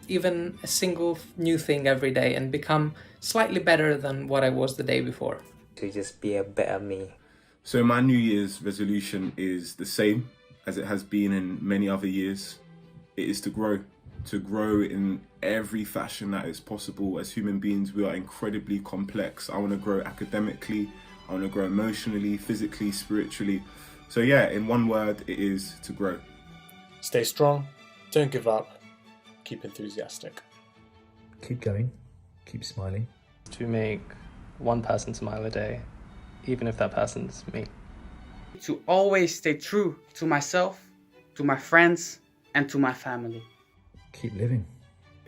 even a single new thing every day and become slightly better than what I was the day before. To just be a better me. So my New Year's resolution is the same as it has been in many other years. It is to grow in every fashion that is possible. As human beings, we are incredibly complex. I want to grow academically, I want to grow emotionally, physically, spiritually. So yeah, in one word, it is to grow. Stay strong, don't give up, keep enthusiastic. Keep going, keep smiling. To make one person smile a day, even if that person's me. To always stay true to myself, to my friends, and to my family. Keep living.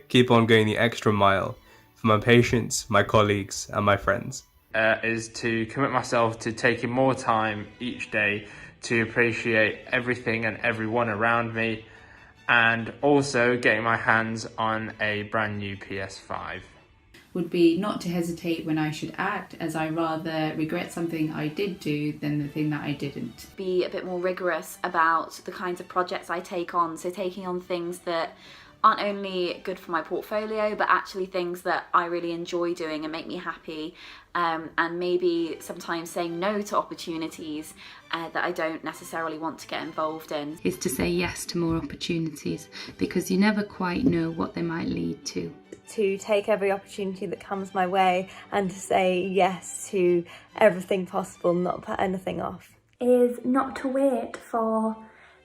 Keep on going the extra mile for my patients, my colleagues, and my friends. Is to commit myself to taking more time each day to appreciate everything and everyone around me, and also getting my hands on a brand new PS5. Would be not to hesitate when I should act, as I rather regret something I did do than the thing that I didn't. Be a bit more rigorous about the kinds of projects I take on, so taking on things that aren't only good for my portfolio but actually things that I really enjoy doing and make me happy, and maybe sometimes saying no to opportunities that I don't necessarily want to get involved in. Is to say yes to more opportunities, because you never quite know what they might lead to. To take every opportunity that comes my way and to say yes to everything possible, not put anything off. Is not to wait for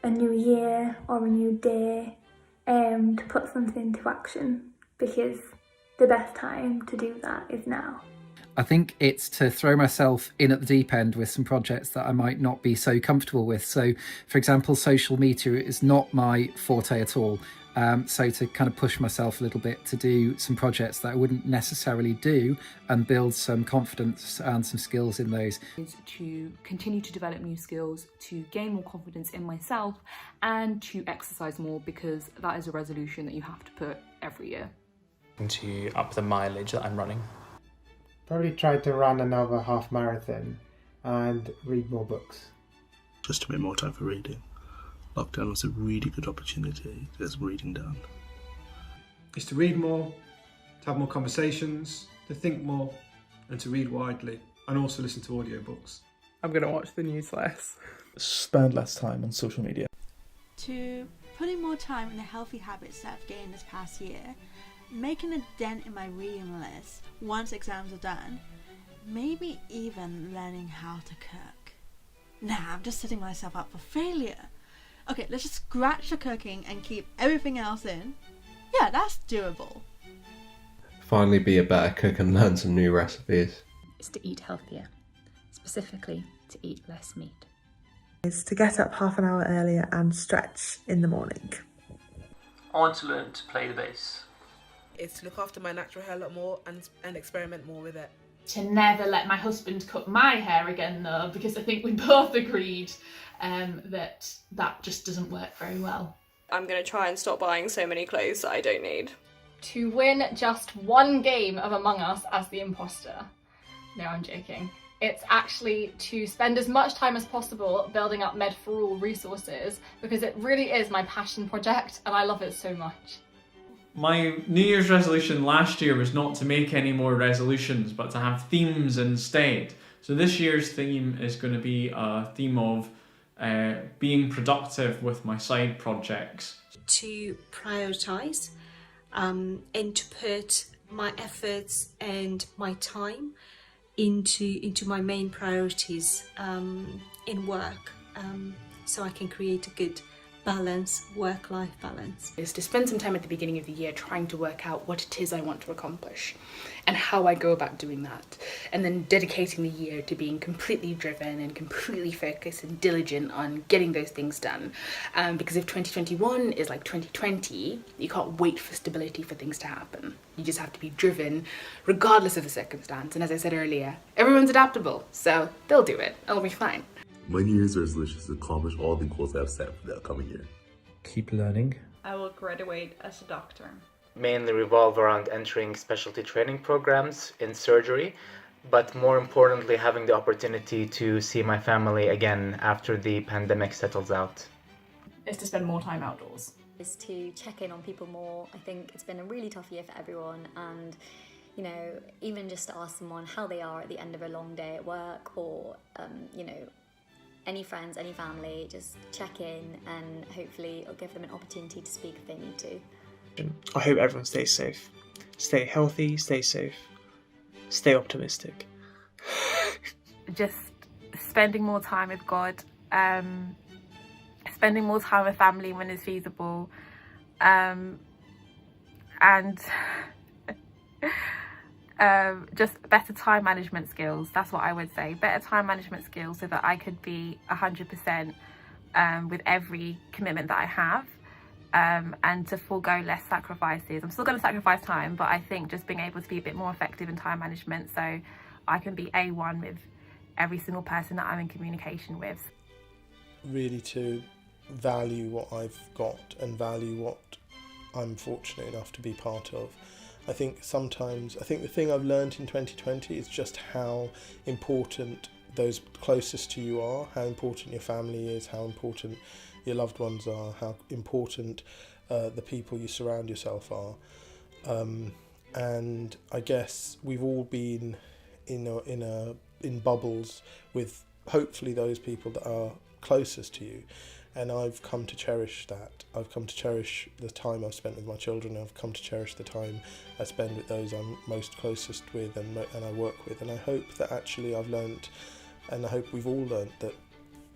a new year or a new day to put something into action, because the best time to do that is now. I think it's to throw myself in at the deep end with some projects that I might not be so comfortable with. So, for example, social media is not my forte at all. So to kind of push myself a little bit to do some projects that I wouldn't necessarily do and build some confidence and some skills in those. To continue to develop new skills, to gain more confidence in myself, and to exercise more, because that is a resolution that you have to put every year. To up the mileage that I'm running. Probably try to run another half marathon and read more books. Just to make more time for reading. Lockdown was a really good opportunity to get some reading done. Is to read more, to have more conversations, to think more, and to read widely, and also listen to audiobooks. I'm going to watch the news less. Spend less time on social media. To put in more time in the healthy habits that I've gained this past year, making a dent in my reading list once exams are done, maybe even learning how to cook. Nah, I'm just setting myself up for failure. Okay, let's just scratch the cooking and keep everything else in. Yeah, that's doable. Finally be a better cook and learn some new recipes. It's to eat healthier, specifically to eat less meat. Is to get up half an hour earlier and stretch in the morning. I want to learn to play the bass. It's to look after my natural hair a lot more and experiment more with it. To never let my husband cut my hair again though, because I think we both agreed that just doesn't work very well. I'm going to try and stop buying so many clothes that I don't need. To win just one game of Among Us as the imposter. No, I'm joking. It's actually to spend as much time as possible building up Med for All resources, because it really is my passion project and I love it so much. My New Year's resolution last year was not to make any more resolutions, but to have themes instead. So this year's theme is going to be a theme of being productive with my side projects. To prioritise and to put my efforts and my time into my main priorities in work, so I can create a good balance, work-life balance. Is to spend some time at the beginning of the year trying to work out what it is I want to accomplish and how I go about doing that, and then dedicating the year to being completely driven and completely focused and diligent on getting those things done, because if 2021 is like 2020, you can't wait for stability for things to happen. You just have to be driven regardless of the circumstance, and as I said earlier, everyone's adaptable, so they'll do it, it'll be fine. My New Year's resolution is to accomplish all the goals I have set for the upcoming year. Keep learning. I will graduate as a doctor. Mainly revolve around entering specialty training programs in surgery, but more importantly having the opportunity to see my family again after the pandemic settles out. Is to spend more time outdoors. is to check in on people more. I think it's been a really tough year for everyone, and you know, even just to ask someone how they are at the end of a long day at work, or you know, any friends, any family, just check in, and hopefully it'll give them an opportunity to speak if they need to. I hope everyone stays safe. Stay healthy, stay safe, stay optimistic. Just spending more time with God, spending more time with family when it's feasible, and just better time management skills. That's what I would say. Better time management skills so that I could be 100% with every commitment that I have, and to forego less sacrifices. I'm still going to sacrifice time, but I think just being able to be a bit more effective in time management so I can be A1 with every single person that I'm in communication with. Really to value what I've got and value what I'm fortunate enough to be part of. I think the thing I've learned in 2020 is just how important those closest to you are, how important your family is, how important your loved ones are, how important the people you surround yourself are. And I guess we've all been in bubbles with hopefully those people that are closest to you. And I've come to cherish that. I've come to cherish the time I've spent with my children. I've come to cherish the time I spend with those I'm most closest with and I work with. And I hope that actually I've learnt, and I hope we've all learnt, that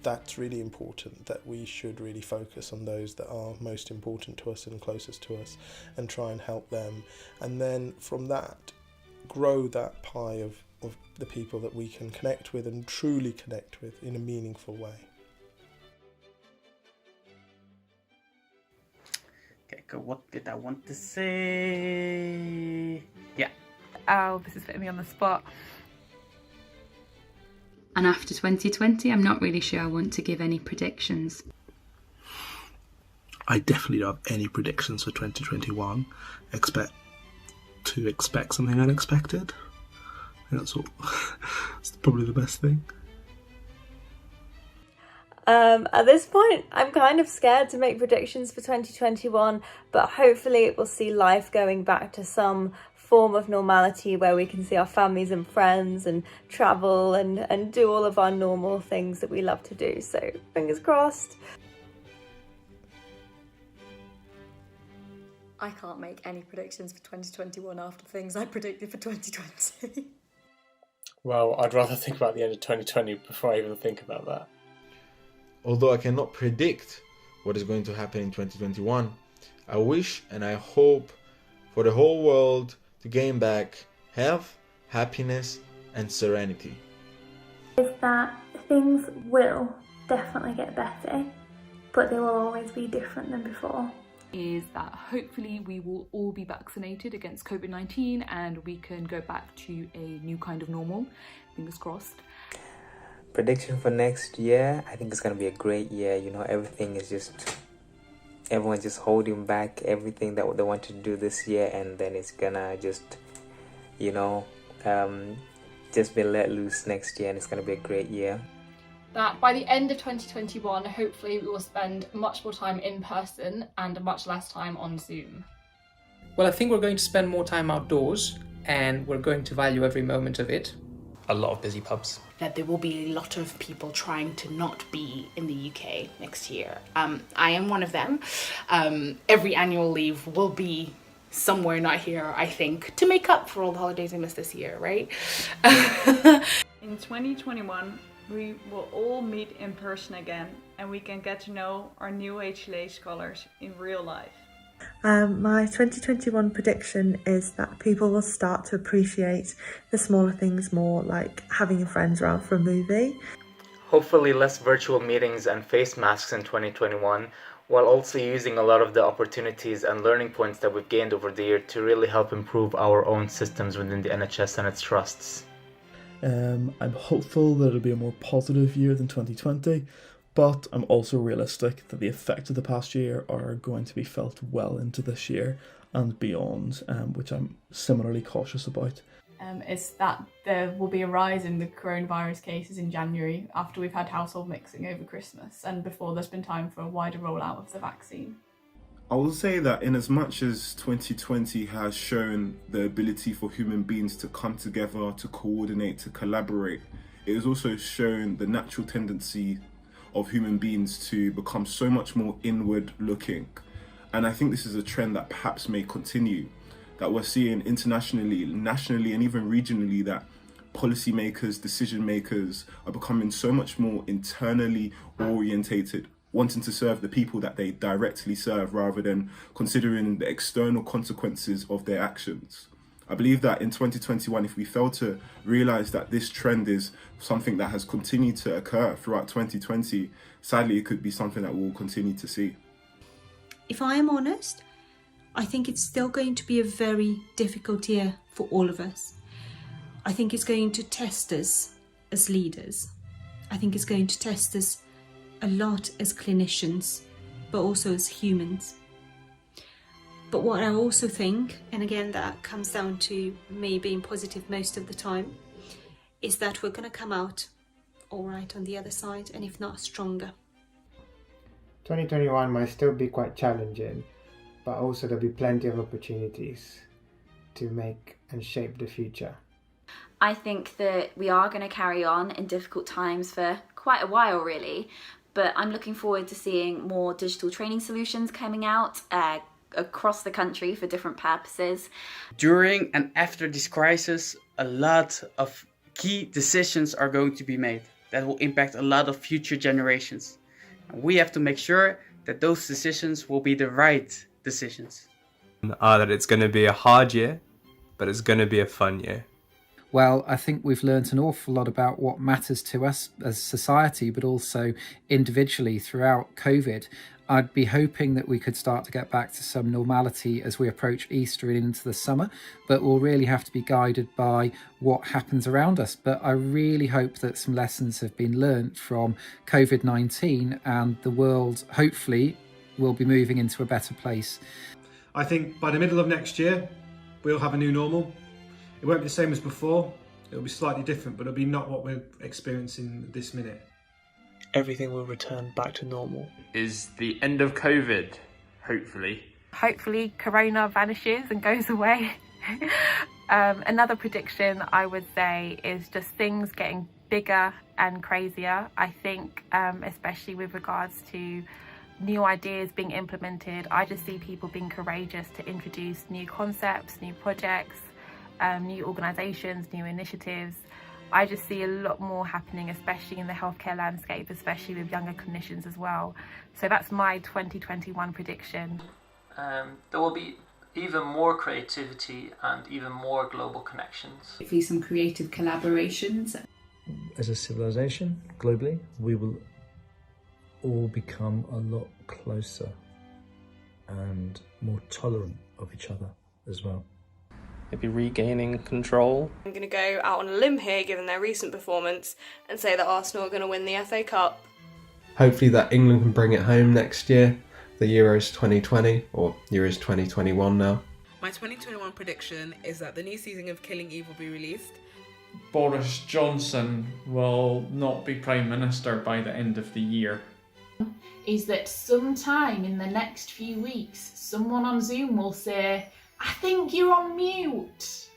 that's really important, that we should really focus on those that are most important to us and closest to us and try and help them. And then from that, grow that pie of the people that we can connect with and truly connect with in a meaningful way. Okay, good. What did I want to say? Yeah. Oh, this is putting me on the spot. And after 2020, I'm not really sure I want to give any predictions. I definitely don't have any predictions for 2021. Expect something unexpected. I think that's probably the best thing. At this point, I'm kind of scared to make predictions for 2021, but hopefully it will see life going back to some form of normality where we can see our families and friends and travel and do all of our normal things that we love to do. So fingers crossed. I can't make any predictions for 2021 after things I predicted for 2020. Well, I'd rather think about the end of 2020 before I even think about that. Although I cannot predict what is going to happen in 2021, I wish and I hope for the whole world to gain back health, happiness, and serenity. Is that things will definitely get better, but they will always be different than before. Is that hopefully we will all be vaccinated against COVID-19 and we can go back to a new kind of normal. Fingers crossed. Prediction for next year, I think it's going to be a great year. You know, everyone's just holding back everything that they want to do this year, and then it's gonna just, you know, just be let loose next year, and it's going to be a great year. That by the end of 2021, hopefully we will spend much more time in person and much less time on Zoom. Well, I think we're going to spend more time outdoors, and we're going to value every moment of it. A lot of busy pubs. That there will be a lot of people trying to not be in the UK next year. I am one of them. Every annual leave will be somewhere not here, I think, to make up for all the holidays I missed this year, right? In 2021, we will all meet in person again, and we can get to know our new HLA scholars in real life. My 2021 prediction is that people will start to appreciate the smaller things more, like having your friends around for a movie. Hopefully less virtual meetings and face masks in 2021, while also using a lot of the opportunities and learning points that we've gained over the year to really help improve our own systems within the NHS and its trusts. I'm hopeful that it'll be a more positive year than 2020, but I'm also realistic that the effects of the past year are going to be felt well into this year and beyond, which I'm similarly cautious about. Is that there will be a rise in the coronavirus cases in January after we've had household mixing over Christmas and before there's been time for a wider rollout of the vaccine. I will say that in as much as 2020 has shown the ability for human beings to come together, to coordinate, to collaborate, it has also shown the natural tendency of human beings to become so much more inward looking. And I think this is a trend that perhaps may continue, that we're seeing internationally, nationally, and even regionally, that policymakers, decision makers are becoming so much more internally orientated, wanting to serve the people that they directly serve rather than considering the external consequences of their actions. I believe that in 2021, if we fail to realize that this trend is something that has continued to occur throughout 2020, sadly, it could be something that we'll continue to see. If I am honest, I think it's still going to be a very difficult year for all of us. I think it's going to test us as leaders. I think it's going to test us a lot as clinicians, but also as humans. But what I also think, and again that comes down to me being positive most of the time, is that we're going to come out all right on the other side, and if not, stronger. 2021 might still be quite challenging, but also there'll be plenty of opportunities to make and shape the future. I think that we are going to carry on in difficult times for quite a while really, but I'm looking forward to seeing more digital training solutions coming out across the country for different purposes. During and after this crisis, a lot of key decisions are going to be made that will impact a lot of future generations. And we have to make sure that those decisions will be the right decisions. That it's going to be a hard year, but it's going to be a fun year. Well, I think we've learnt an awful lot about what matters to us as society, but also individually throughout COVID. I'd be hoping that we could start to get back to some normality as we approach Easter and into the summer, but we'll really have to be guided by what happens around us. But I really hope that some lessons have been learnt from COVID-19 and the world, hopefully, will be moving into a better place. I think by the middle of next year, we'll have a new normal. It won't be the same as before. It'll be slightly different, but it'll be not what we're experiencing this minute. Everything will return back to normal. Is the end of COVID, hopefully. Hopefully Corona vanishes and goes away. Another prediction I would say is just things getting bigger and crazier. I think especially with regards to new ideas being implemented, I just see people being courageous to introduce new concepts, new projects, new organisations, new initiatives. I just see a lot more happening, especially in the healthcare landscape, especially with younger clinicians as well. So that's my 2021 prediction. There will be even more creativity and even more global connections. Hopefully some creative collaborations. As a civilization, globally, we will all become a lot closer and more tolerant of each other as well. Maybe regaining control. I'm going to go out on a limb here, given their recent performance, and say that Arsenal are going to win the FA Cup. Hopefully that England can bring it home next year, the Euros 2020, or Euros 2021 now. My 2021 prediction is that the new season of Killing Eve will be released. Boris Johnson will not be Prime Minister by the end of the year. Is that sometime in the next few weeks, someone on Zoom will say, "I think you're on mute."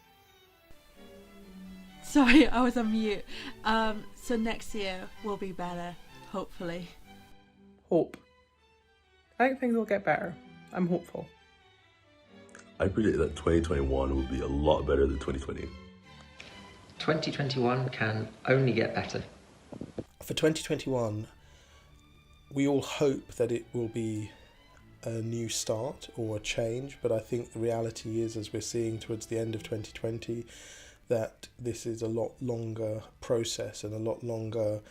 Sorry, I was on mute. So next year will be better, hopefully. Hope. I think things will get better. I'm hopeful. I predict that 2021 will be a lot better than 2020. 2021 can only get better. For 2021, we all hope that it will be a new start or a change, but I think the reality is, as we're seeing towards the end of 2020, that this is a lot longer process and a lot longer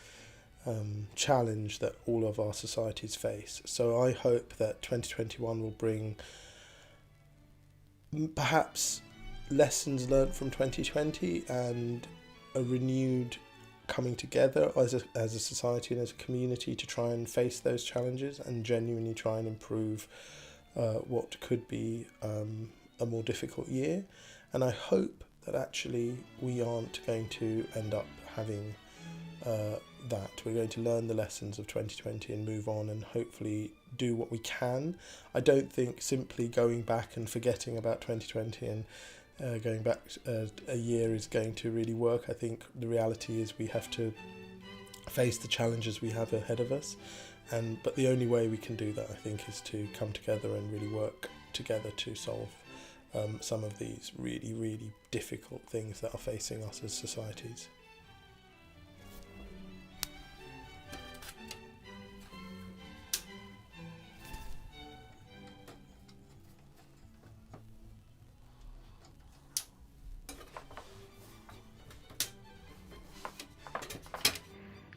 challenge that all of our societies face. So I hope that 2021 will bring perhaps lessons learnt from 2020 and a renewed coming together as a society and as a community to try and face those challenges and genuinely try and improve what could be a more difficult year. And I hope that actually we aren't going to end up having that. We're going to learn the lessons of 2020 and move on and hopefully do what we can. I don't think simply going back and forgetting about 2020 and going back a year is going to really work. I think the reality is we have to face the challenges we have ahead of us, but the only way we can do that, I think, is to come together and really work together to solve some of these really, really difficult things that are facing us as societies.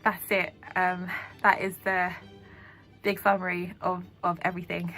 That's it. That is the big summary of everything.